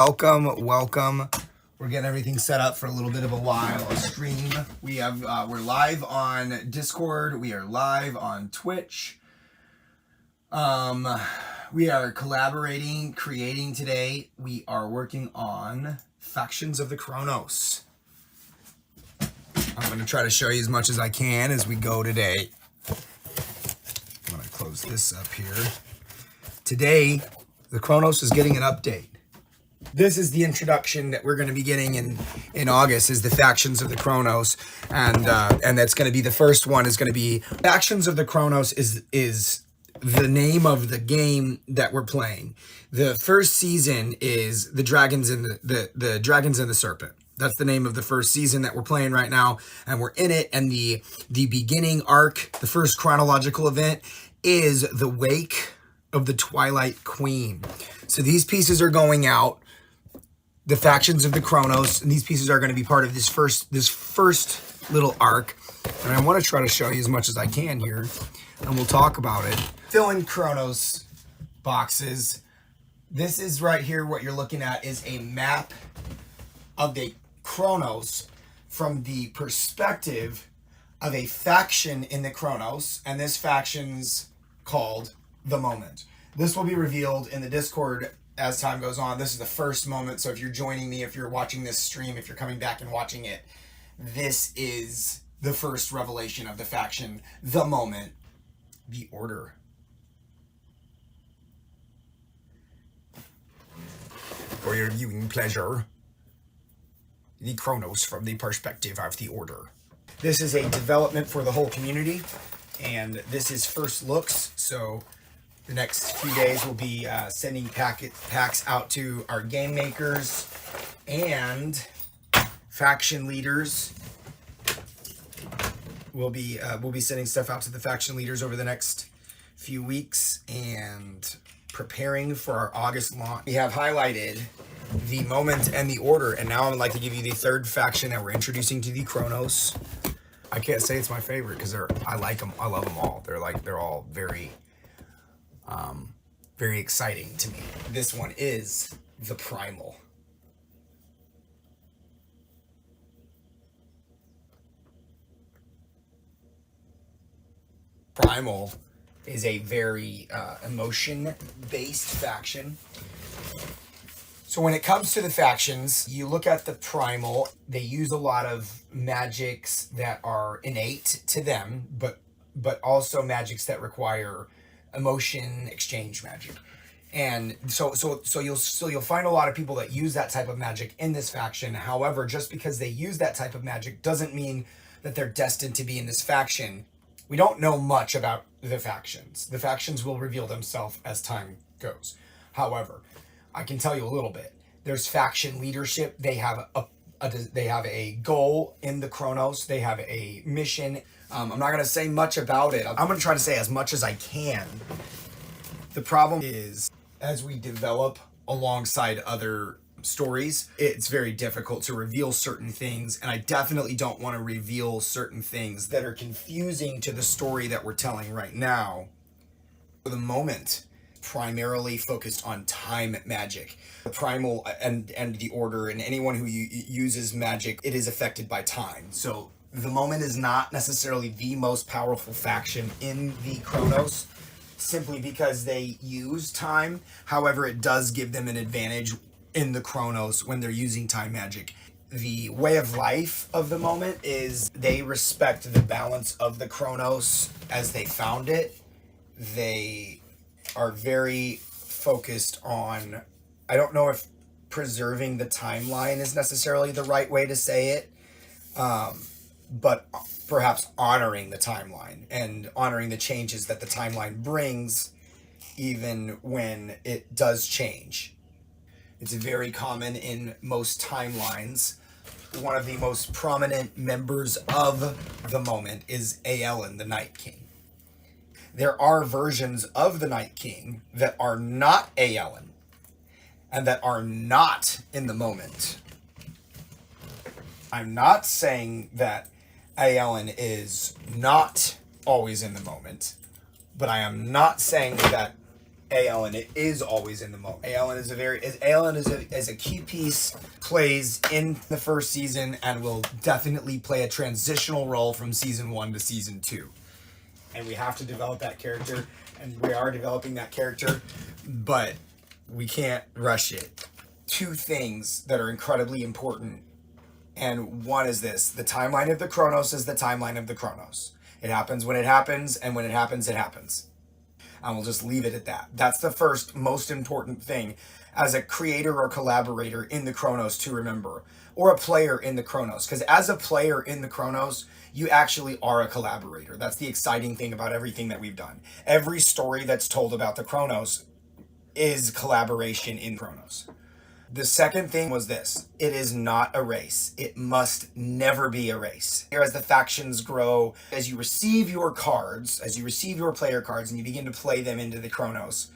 Welcome. We're getting everything set up for a little bit of a stream. We're live on Discord. We are live on Twitch. We are collaborating, creating today. We are working on Factions of the Chronos. I'm going to try to show you as much as I can as we go today. I'm going to close this up here. Today, the Chronos is getting an update. This is the introduction that we're going to be getting in August, is the Factions of the Chronos, and that's going to be the first one. Is going to be Factions of the Chronos is the name of the game that we're playing. The first season is the Dragons and the Dragons and the Serpent. That's the name of the first season that we're playing right now, and we're in it. And the beginning arc, the first chronological event, is the Wake of the Twilight Queen. So these pieces are going out. The Factions of the Chronos, and these pieces are going to be part of this first little arc. And I want to try to show you as much as I can here, and we'll talk about it. Fill in Chronos boxes. This is right here, what you're looking at is a map of the Chronos from the perspective of a faction in the Chronos, and this faction's called The Moment. This will be revealed in the Discord as time goes on. This is the first moment, so if you're joining me, if you're watching this stream, if you're coming back and watching it, this is the first revelation of the faction, The Moment, the Order. For your viewing pleasure, the Chronos from the perspective of the Order. This is a development for the whole community, and this is first looks, so the next few days we'll be sending packs out to our game makers and faction leaders. We'll be sending stuff out to the faction leaders over the next few weeks and preparing for our August launch. We have highlighted the Moment and the Order, and now I would like to give you the third faction that we're introducing to the Chronos. I can't say it's my favorite because I like them. I love them all. They're all very exciting to me. This one is the Primal. Primal is a very emotion-based faction. So when it comes to the factions, you look at the Primal, they use a lot of magics that are innate to them, but also magics that require emotion exchange magic. And so you'll find a lot of people that use that type of magic in this faction. However, just because they use that type of magic doesn't mean that they're destined to be in this faction. We don't know much about the factions. The factions will reveal themselves as time goes. However, I can tell you a little bit. There's faction leadership. They have a goal in the Chronos. They have a mission. I'm not going to say much about it. I'm going to try to say as much as I can. The problem is, as we develop alongside other stories, it's very difficult to reveal certain things, and I definitely don't want to reveal certain things that are confusing to the story that we're telling right now. For the Moment, primarily focused on time magic. The Primal and the Order and anyone who uses magic, it is affected by time. So the Moment is not necessarily the most powerful faction in the Chronos, simply because they use time. However, it does give them an advantage in the Chronos when they're using time magic. The way of life of the Moment is they respect the balance of the Chronos as they found it. They are very focused on, I don't know if preserving the timeline is necessarily the right way to say it, but perhaps honoring the timeline and honoring the changes that the timeline brings, even when it does change. It's very common in most timelines. One of the most prominent members of the Moment is Aelin, the Night King. There are versions of the Night King that are not Aelin and that are not in the Moment. I'm not saying that Aelin is not always in the Moment, but I am not saying that Alan is always in the moment. Alan is a key piece, plays in the first season, and will definitely play a transitional role from season 1 to season 2. And we have to develop that character, and we are developing that character, but we can't rush it. 2 things that are incredibly important, and one is this: the timeline of the Chronos is the timeline of the Chronos. It happens when it happens, and when it happens, it happens. And we'll just leave it at that. That's the first most important thing as a creator or collaborator in the Chronos to remember, or a player in the Chronos. Because as a player in the Chronos, you actually are a collaborator. That's the exciting thing about everything that we've done. Every story that's told about the Chronos is collaboration in Chronos. The second thing was this: it is not a race. It must never be a race. As the factions grow, as you receive your cards, as you receive your player cards and you begin to play them into the Chronos,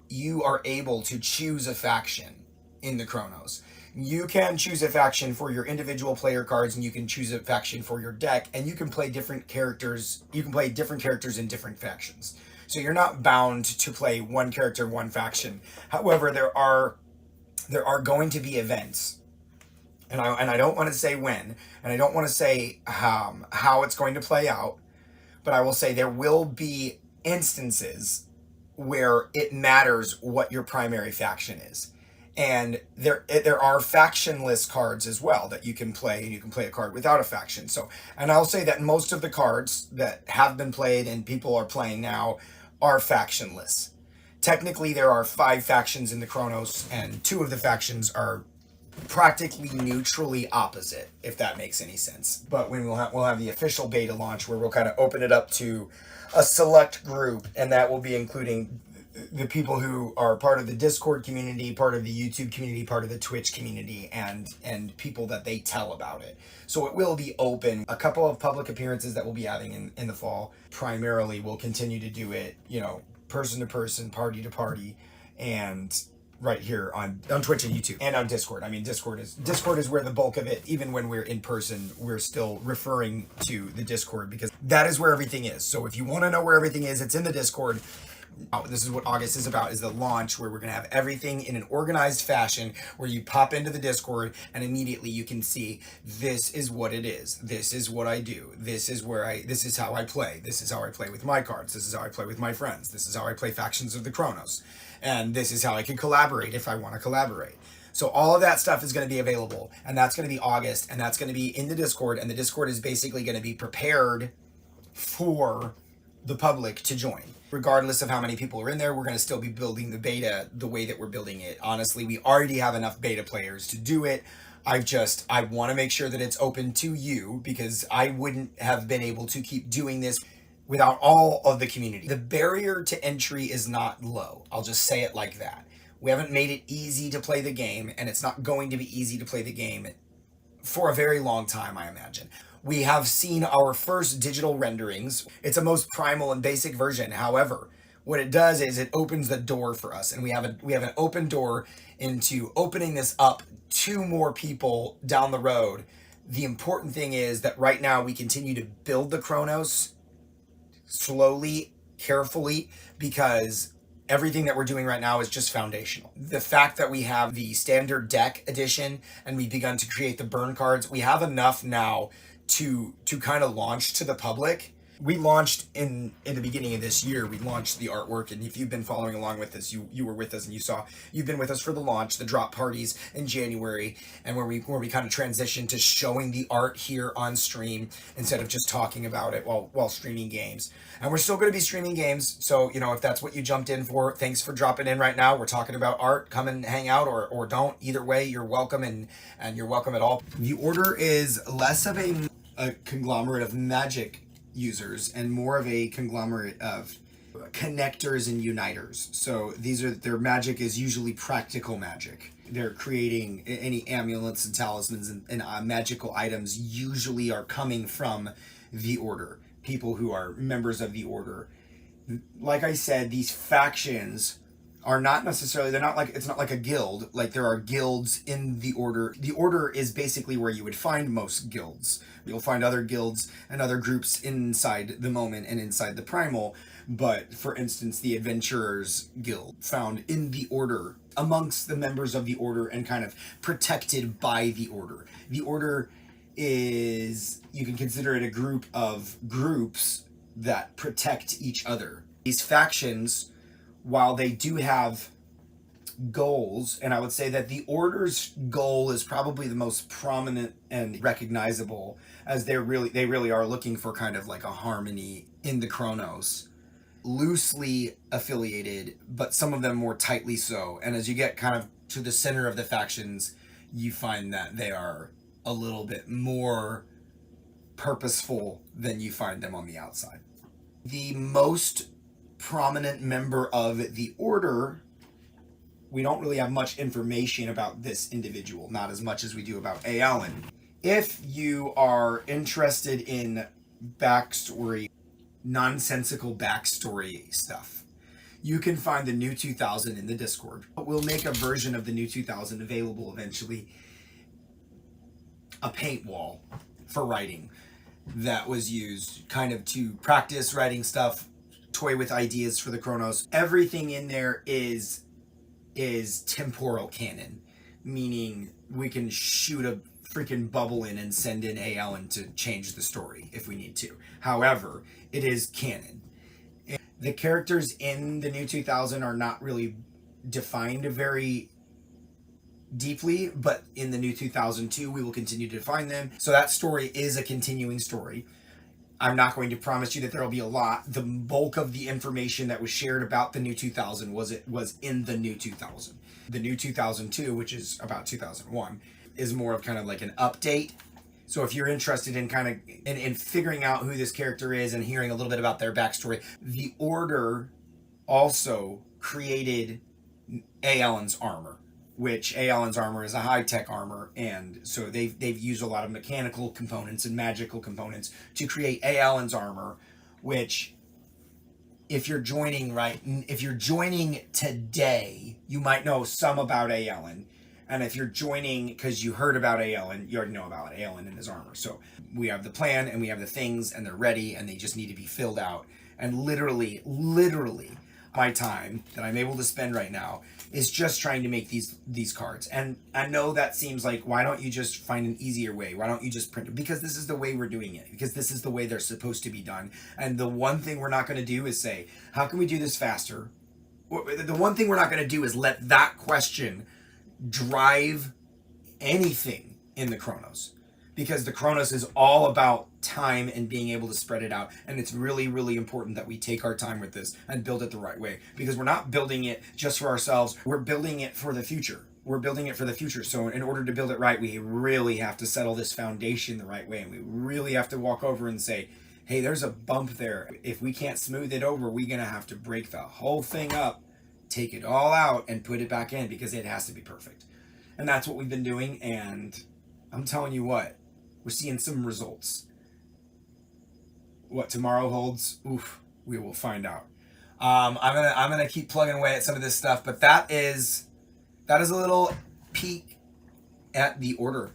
you are able to choose a faction in the Chronos. You can choose a faction for your individual player cards, and you can choose a faction for your deck, and you can play different characters. You can play different characters in different factions. So you're not bound to play one character, one faction. However, there are going to be events, and I don't want to say when, and I don't want to say how it's going to play out, but I will say there will be instances where it matters what your primary faction is. And there are factionless cards as well that you can play, and you can play a card without a faction. So, and I'll say that most of the cards that have been played and people are playing now are factionless. Technically, there are 5 factions in the Chronos, and 2 of the factions are practically neutrally opposite, if that makes any sense. But when we'll have the official beta launch, where we'll kind of open it up to a select group, and that will be including the people who are part of the Discord community, part of the YouTube community, part of the Twitch community, and people that they tell about it. So it will be open. A couple of public appearances that we'll be having in the fall. Primarily, we'll continue to do it, person to person, party to party, and right here on Twitch and YouTube and on Discord. I mean, Discord is where the bulk of it, even when we're in person, we're still referring to the Discord because that is where everything is. So if you want to know where everything is, it's in the Discord. This is what August is about, is the launch, where we're going to have everything in an organized fashion, where you pop into the Discord and immediately you can see, this is what it is. This is what I do. This is how I play. This is how I play with my cards. This is how I play with my friends. This is how I play factions of the Chronos. And this is how I can collaborate if I want to collaborate. So all of that stuff is going to be available, and that's going to be August, and that's going to be in the Discord, and the Discord is basically going to be prepared for the public to join. Regardless of how many people are in there, we're going to still be building the beta the way that we're building it. Honestly, we already have enough beta players to do it. I want to make sure that it's open to you, because I wouldn't have been able to keep doing this without all of the community. The barrier to entry is not low. I'll just say it like that. We haven't made it easy to play the game, and it's not going to be easy to play the game for a very long time, I imagine. We have seen our first digital renderings. It's a most primal and basic version. However, what it does is it opens the door for us, and we have an open door into opening this up to more people down the road. The important thing is that right now we continue to build the Chronos slowly, carefully, because everything that we're doing right now is just foundational. The fact that we have the standard deck edition and we've begun to create the burn cards, we have enough now to kind of launch to the public. We launched in the beginning of this year. We launched the artwork, and if you've been following along with us, you were with us, and you've been with us for the launch, the drop parties in January, and where we kind of transitioned to showing the art here on stream instead of just talking about it while streaming games. And we're still going to be streaming games, so if that's what you jumped in for, thanks for dropping in right now. We're talking about art. Come and hang out, or don't. Either way, you're welcome, and you're welcome at all. The Order is less of a conglomerate of Magic users and more of a conglomerate of connectors and uniters. So their magic is usually practical magic. They're creating any amulets and talismans and magical items usually are coming from the Order, people who are members of the Order. Like I said, these factions are not necessarily, they're not like, it's not like a guild. Like there are guilds in the order. The order is basically where you would find most guilds. You'll find other guilds and other groups inside the moment and inside the primal. But for instance, the Adventurers Guild found in the order, amongst the members of the order, and kind of protected by the order. The order is, you can consider it a group of groups that protect each other. These factions, while they do have goals, and I would say that the order's goal is probably the most prominent and recognizable, as they really are looking for kind of like a harmony in the Chronos. Loosely affiliated, but some of them more tightly so. And as you get kind of to the center of the factions, you find that they are a little bit more purposeful than you find them on the outside. The most prominent member of the order, we don't really have much information about this individual, not as much as we do about Alan. If you are interested in backstory, nonsensical backstory stuff, you can find the new 2000 in the Discord. We'll make a version of the new 2000 available eventually, a paint wall for writing that was used kind of to practice writing stuff, toy with ideas for the Chronos. Everything in there is temporal canon, meaning we can shoot a freaking bubble in and send in Alan to change the story if we need to. However, it is canon. The characters in the new 2000 are not really defined very deeply, but in the new 2002 we will continue to define them. So that story is a continuing story. I'm not going to promise you that there will be a lot. The bulk of the information that was shared about the new 2000 was in the new 2000. The new 2002, which is about 2001, is more of kind of like an update. So if you're interested in kind of in figuring out who this character is and hearing a little bit about their backstory, the Order also created Alan's armor, which Alan's armor is a high-tech armor, and so they've used a lot of mechanical components and magical components to create Alan's armor, which if you're joining today, you might know some about Alan. And if you're joining because you heard about Alan, you already know about Alan and his armor. So we have the plan and we have the things and they're ready and they just need to be filled out. And literally, my time that I'm able to spend right now is just trying to make these cards. And I know that seems like, why don't you just find an easier way? Why don't you just print it? Because this is the way we're doing it. Because this is the way they're supposed to be done. And the one thing we're not going to do is say, how can we do this faster? The one thing we're not going to do is let that question drive anything in the Chronos, because the Chronos is all about time and being able to spread it out. And it's really, really important that we take our time with this and build it the right way, because we're not building it just for ourselves. We're building it for the future. So in order to build it right, we really have to settle this foundation the right way. And we really have to walk over and say, hey, there's a bump there. If we can't smooth it over, we're going to have to break the whole thing up, take it all out and put it back in, because it has to be perfect. And that's what we've been doing. And I'm telling you what, we're seeing some results. What tomorrow holds, we will find out. I'm gonna keep plugging away at some of this stuff, but that is a little peek at the Order.